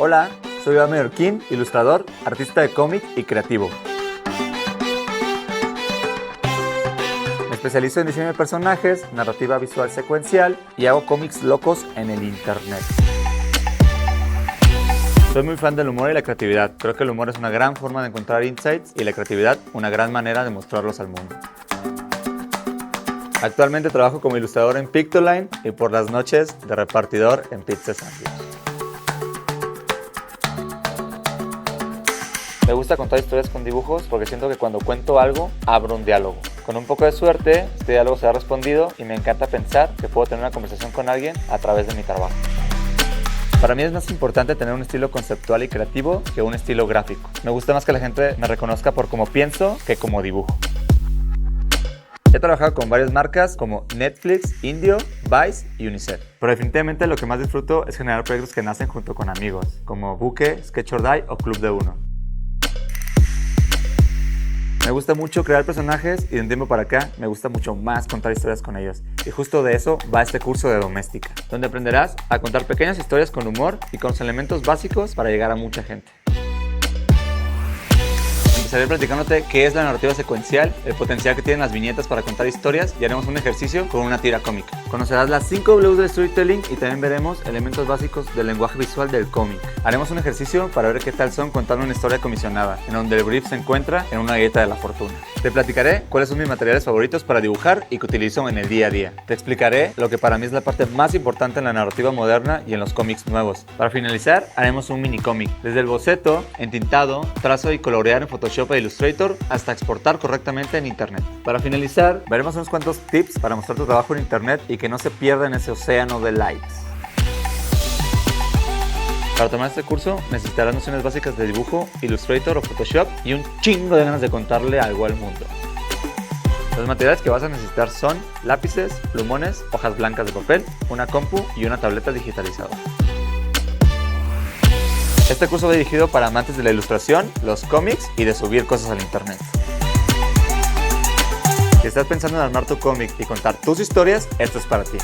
Hola, soy Iván Mallorquín, ilustrador, artista de cómic y creativo. Me especializo en diseño de personajes, narrativa visual secuencial y hago cómics locos en el internet. Soy muy fan del humor y la creatividad. Creo que el humor es una gran forma de encontrar insights y la creatividad una gran manera de mostrarlos al mundo. Actualmente trabajo como ilustrador en Pictoline y por las noches de repartidor en Pizza Sandwich. Me gusta contar historias con dibujos porque siento que cuando cuento algo, abro un diálogo. Con un poco de suerte, este diálogo se ha respondido y me encanta pensar que puedo tener una conversación con alguien a través de mi trabajo. Para mí es más importante tener un estilo conceptual y creativo que un estilo gráfico. Me gusta más que la gente me reconozca por cómo pienso que como dibujo. He trabajado con varias marcas como Netflix, Indio, Vice y Unicef. Pero definitivamente lo que más disfruto es generar proyectos que nacen junto con amigos, como Buque, Sketch or Die o Club de Uno. Me gusta mucho crear personajes y de un tiempo para acá me gusta mucho más contar historias con ellos. Y justo de eso va este curso de Doméstica, donde aprenderás a contar pequeñas historias con humor y con los elementos básicos para llegar a mucha gente. Empezaré platicándote qué es la narrativa secuencial, el potencial que tienen las viñetas para contar historias y haremos un ejercicio con una tira cómica. Conocerás las 5 Ws del storytelling y también veremos elementos básicos del lenguaje visual del cómic. Haremos un ejercicio para ver qué tal son contando una historia comisionada, en donde el brief se encuentra en una galleta de la fortuna. Te platicaré cuáles son mis materiales favoritos para dibujar y que utilizo en el día a día. Te explicaré lo que para mí es la parte más importante en la narrativa moderna y en los cómics nuevos. Para finalizar, haremos un mini cómic, desde el boceto, entintado, trazo y colorear en Photoshop e Illustrator hasta exportar correctamente en internet. Para finalizar, veremos unos cuantos tips para mostrar tu trabajo en internet y que no se pierda en ese océano de likes. Para tomar este curso necesitarás nociones básicas de dibujo, Illustrator o Photoshop y un chingo de ganas de contarle algo al mundo. Los materiales que vas a necesitar son lápices, plumones, hojas blancas de papel, una compu y una tableta digitalizadora. Este curso va dirigido para amantes de la ilustración, los cómics y de subir cosas al internet. Si estás pensando en armar tu cómic y contar tus historias, esto es para ti.